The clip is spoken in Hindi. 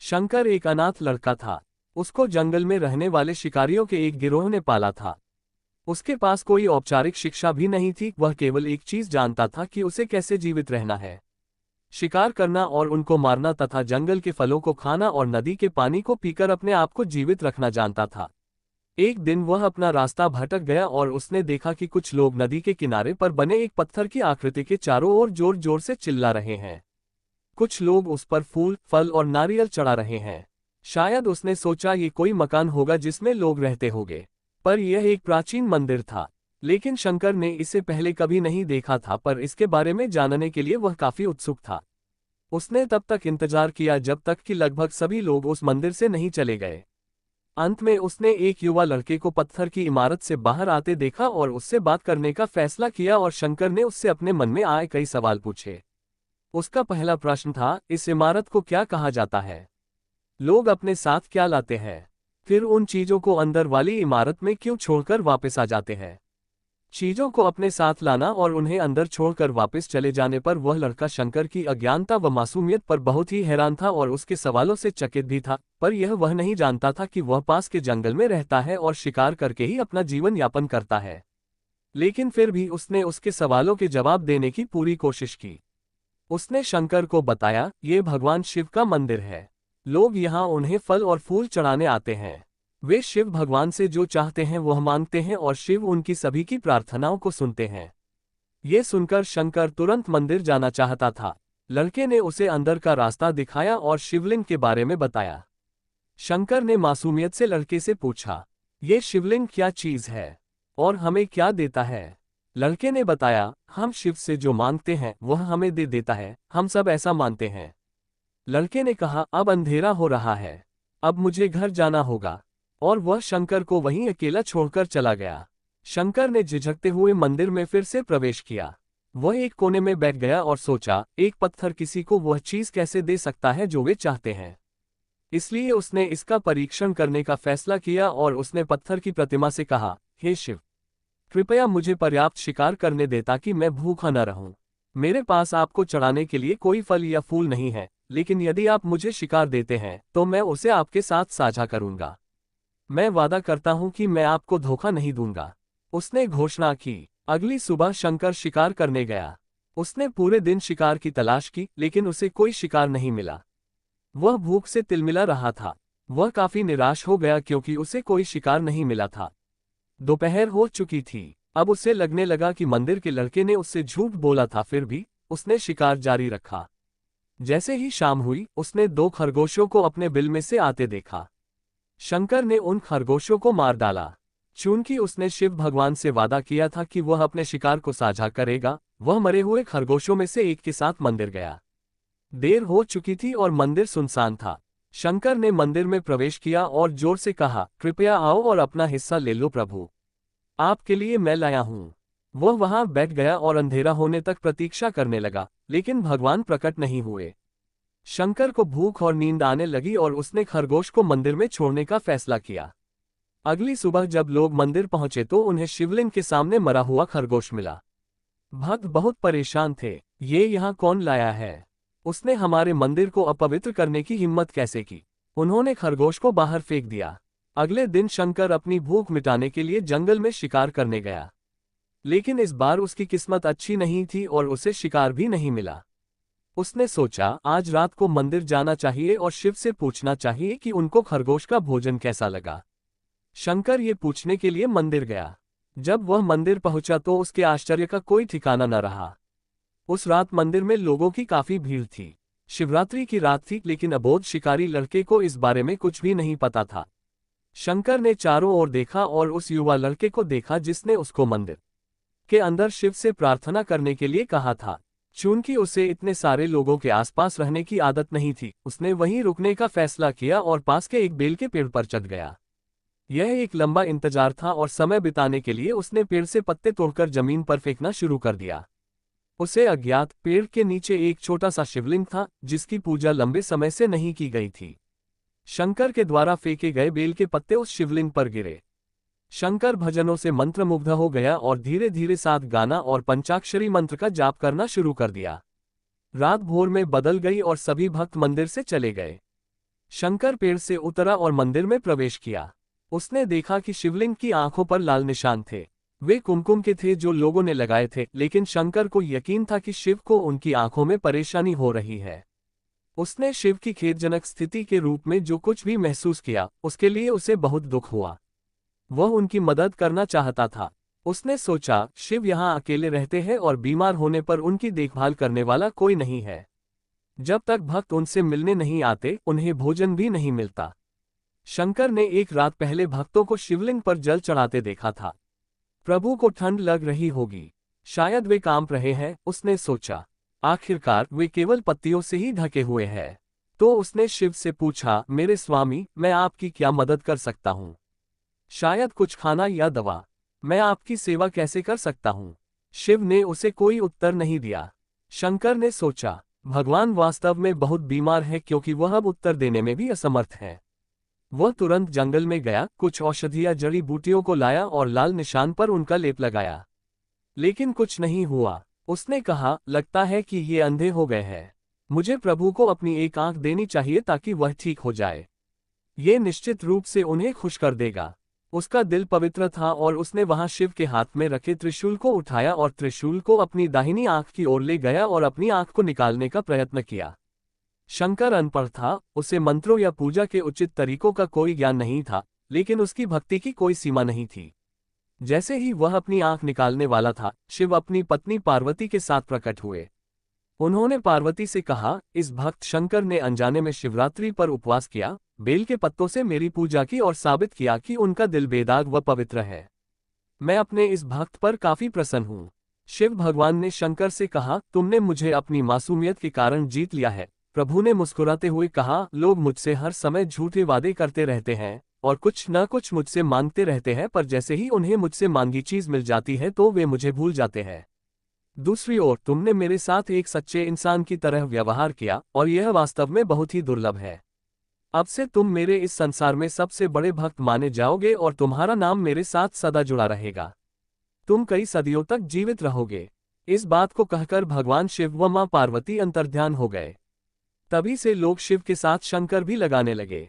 शंकर एक अनाथ लड़का था। उसको जंगल में रहने वाले शिकारियों के एक गिरोह ने पाला था। उसके पास कोई औपचारिक शिक्षा भी नहीं थी, वह केवल एक चीज जानता था कि उसे कैसे जीवित रहना है। शिकार करना और उनको मारना तथा जंगल के फलों को खाना और नदी के पानी को पीकर अपने आप को जीवित रखना जानता था। एक दिन वह अपना रास्ता भटक गया और उसने देखा कि कुछ लोग नदी के किनारे पर बने एक पत्थर की आकृति के चारों ओर जोर जोर से चिल्ला रहे हैं। कुछ लोग उस पर फूल, फल और नारियल चढ़ा रहे हैं। शायद उसने सोचा ये कोई मकान होगा जिसमें लोग रहते होंगे, पर यह एक प्राचीन मंदिर था। लेकिन शंकर ने इसे पहले कभी नहीं देखा था, पर इसके बारे में जानने के लिए वह काफी उत्सुक था। उसने तब तक इंतजार किया जब तक कि लगभग सभी लोग उस मंदिर से नहीं चले गए। अंत में उसने एक युवा लड़के को पत्थर की इमारत से बाहर आते देखा और उससे बात करने का फैसला किया और शंकर ने उससे अपने मन में आए कई सवाल पूछे। उसका पहला प्रश्न था, इस इमारत को क्या कहा जाता है? लोग अपने साथ क्या लाते हैं? फिर उन चीजों को अंदर वाली इमारत में क्यों छोड़कर वापस आ जाते हैं? चीजों को अपने साथ लाना और उन्हें अंदर छोड़कर वापस चले जाने पर वह लड़का शंकर की अज्ञानता व मासूमियत पर बहुत ही हैरान था और उसके सवालों से चकित भी था, पर यह वह नहीं जानता था कि वह पास के जंगल में रहता है और शिकार करके ही अपना जीवन यापन करता है। लेकिन फिर भी उसने उसके सवालों के जवाब देने की पूरी कोशिश की। उसने शंकर को बताया, ये भगवान शिव का मंदिर है। लोग यहाँ उन्हें फल और फूल चढ़ाने आते हैं। वे शिव भगवान से जो चाहते हैं वह मांगते हैं और शिव उनकी सभी की प्रार्थनाओं को सुनते हैं। ये सुनकर शंकर तुरंत मंदिर जाना चाहता था। लड़के ने उसे अंदर का रास्ता दिखाया और शिवलिंग के बारे में बताया। शंकर ने मासूमियत से लड़के से पूछा, ये शिवलिंग क्या चीज है और हमें क्या देता है? लड़के ने बताया, हम शिव से जो मांगते हैं वह हमें दे देता है, हम सब ऐसा मानते हैं। लड़के ने कहा, अब अंधेरा हो रहा है, अब मुझे घर जाना होगा। और वह शंकर को वहीं अकेला छोड़कर चला गया। शंकर ने झिझकते हुए मंदिर में फिर से प्रवेश किया। वह एक कोने में बैठ गया और सोचा, एक पत्थर किसी को वह चीज कैसे दे सकता है जो वे चाहते हैं। इसलिए उसने इसका परीक्षण करने का फैसला किया और उसने पत्थर की प्रतिमा से कहा, हे शिव, कृपया मुझे पर्याप्त शिकार करने दे ताकि मैं भूखा न रहूं। मेरे पास आपको चढ़ाने के लिए कोई फल या फूल नहीं है, लेकिन यदि आप मुझे शिकार देते हैं तो मैं उसे आपके साथ साझा करूंगा। मैं वादा करता हूं कि मैं आपको धोखा नहीं दूंगा। उसने घोषणा की। अगली सुबह शंकर शिकार करने गया। उसने पूरे दिन शिकार की तलाश की, लेकिन उसे कोई शिकार नहीं मिला। वह भूख से तिलमिला रहा था। वह काफी निराश हो गया क्योंकि उसे कोई शिकार नहीं मिला था। दोपहर हो चुकी थी। अब उसे लगने लगा कि मंदिर के लड़के ने उससे झूठ बोला था, फिर भी उसने शिकार जारी रखा। जैसे ही शाम हुई, उसने 2 खरगोशों को अपने बिल में से आते देखा। शंकर ने उन खरगोशों को मार डाला। चूंकि उसने शिव भगवान से वादा किया था कि वह अपने शिकार को साझा करेगा, वह मरे हुए खरगोशों में से एक के साथ मंदिर गया। देर हो चुकी थी और मंदिर सुनसान था। शंकर ने मंदिर में प्रवेश किया और जोर से कहा, कृपया आओ और अपना हिस्सा ले लो प्रभु, आपके लिए मैं लाया हूं। वह वहां बैठ गया और अंधेरा होने तक प्रतीक्षा करने लगा, लेकिन भगवान प्रकट नहीं हुए। शंकर को भूख और नींद आने लगी और उसने खरगोश को मंदिर में छोड़ने का फैसला किया। अगली सुबह जब लोग मंदिर पहुंचे तो उन्हें शिवलिंग के सामने मरा हुआ खरगोश मिला। भक्त बहुत परेशान थे। ये यहाँ कौन लाया है? उसने हमारे मंदिर को अपवित्र करने की हिम्मत कैसे की? उन्होंने खरगोश को बाहर फेंक दिया। अगले दिन शंकर अपनी भूख मिटाने के लिए जंगल में शिकार करने गया। लेकिन इस बार उसकी किस्मत अच्छी नहीं थी और उसे शिकार भी नहीं मिला। उसने सोचा, आज रात को मंदिर जाना चाहिए और शिव से पूछना चाहिए कि उनको खरगोश का भोजन कैसा लगा। शंकर ये पूछने के लिए मंदिर गया। जब वह मंदिर पहुंचा तो उसके आश्चर्य का कोई ठिकाना न रहा। उस रात मंदिर में लोगों की काफी भीड़ थी। शिवरात्रि की रात थी, लेकिन अबोध शिकारी लड़के को इस बारे में कुछ भी नहीं पता था। शंकर ने चारों ओर देखा और उस युवा लड़के को देखा जिसने उसको मंदिर के अंदर शिव से प्रार्थना करने के लिए कहा था। चूंकि उसे इतने सारे लोगों के आसपास रहने की आदत नहीं थी, उसने वहीं रुकने का फैसला किया और पास के एक बेल के पेड़ पर चढ़ गया। यह एक लंबा इंतजार था और समय बिताने के लिए उसने पेड़ से पत्ते तोड़कर जमीन पर फेंकना शुरू कर दिया। उसे अज्ञात पेड़ के नीचे एक छोटा सा शिवलिंग था जिसकी पूजा लंबे समय से नहीं की गई थी। शंकर के द्वारा फेंके गए बेल के पत्ते उस शिवलिंग पर गिरे। शंकर भजनों से मंत्रमुग्ध हो गया और धीरे धीरे साथ गाना और पंचाक्षरी मंत्र का जाप करना शुरू कर दिया। रात भोर में बदल गई और सभी भक्त मंदिर से चले गए। शंकर पेड़ से उतरा और मंदिर में प्रवेश किया। उसने देखा कि शिवलिंग की आंखों पर लाल निशान थे। वे कुमकुम के थे जो लोगों ने लगाए थे, लेकिन शंकर को यकीन था कि शिव को उनकी आंखों में परेशानी हो रही है। उसने शिव की खेदजनक स्थिति के रूप में जो कुछ भी महसूस किया, उसके लिए उसे बहुत दुख हुआ। वह उनकी मदद करना चाहता था। उसने सोचा, शिव यहाँ अकेले रहते हैं और बीमार होने पर उनकी देखभाल करने वाला कोई नहीं है। जब तक भक्त उनसे मिलने नहीं आते, उन्हें भोजन भी नहीं मिलता। शंकर ने एक रात पहले भक्तों को शिवलिंग पर जल चढ़ाते देखा था। प्रभु को ठंड लग रही होगी, शायद वे कांप रहे हैं, उसने सोचा। आखिरकार वे केवल पत्तियों से ही ढके हुए हैं। तो उसने शिव से पूछा, मेरे स्वामी, मैं आपकी क्या मदद कर सकता हूँ? शायद कुछ खाना या दवा। मैं आपकी सेवा कैसे कर सकता हूँ? शिव ने उसे कोई उत्तर नहीं दिया। शंकर ने सोचा, भगवान वास्तव में बहुत बीमार है, क्योंकि वह अब उत्तर देने में भी असमर्थ है। वह तुरंत जंगल में गया, कुछ औषधीय जड़ी बूटियों को लाया और लाल निशान पर उनका लेप लगाया। लेकिन कुछ नहीं हुआ। उसने कहा, लगता है कि ये अंधे हो गए हैं। मुझे प्रभु को अपनी एक आंख देनी चाहिए ताकि वह ठीक हो जाए। ये निश्चित रूप से उन्हें खुश कर देगा। उसका दिल पवित्र था और उसने वहां शिव के हाथ में रखे त्रिशूल को उठाया और त्रिशूल को अपनी दाहिनी आंख की ओर ले गया और अपनी आंख को निकालने का प्रयत्न किया। शंकर अनपढ़ था, उसे मंत्रों या पूजा के उचित तरीकों का कोई ज्ञान नहीं था, लेकिन उसकी भक्ति की कोई सीमा नहीं थी। जैसे ही वह अपनी आंख निकालने वाला था, शिव अपनी पत्नी पार्वती के साथ प्रकट हुए। उन्होंने पार्वती से कहा, इस भक्त शंकर ने अनजाने में शिवरात्रि पर उपवास किया, बेल के पत्तों से मेरी पूजा की और साबित किया कि उनका दिल बेदाग व पवित्र है। मैं अपने इस भक्त पर काफी प्रसन्न हूँ। शिव भगवान ने शंकर से कहा, तुमने मुझे अपनी मासूमियत के कारण जीत लिया है। प्रभु ने मुस्कुराते हुए कहा, लोग मुझसे हर समय झूठे वादे करते रहते हैं और कुछ न कुछ मुझसे मांगते रहते हैं, पर जैसे ही उन्हें मुझसे मांगी चीज मिल जाती है तो वे मुझे भूल जाते हैं। दूसरी ओर तुमने मेरे साथ एक सच्चे इंसान की तरह व्यवहार किया और यह वास्तव में बहुत ही दुर्लभ है। अब से तुम मेरे इस संसार में सबसे बड़े भक्त माने जाओगे और तुम्हारा नाम मेरे साथ सदा जुड़ा रहेगा। तुम कई सदियों तक जीवित रहोगे। इस बात को कहकर भगवान शिव व मां पार्वती अंतर्ध्यान हो गए। तभी से लोग शिव के साथ शंकर भी लगाने लगे।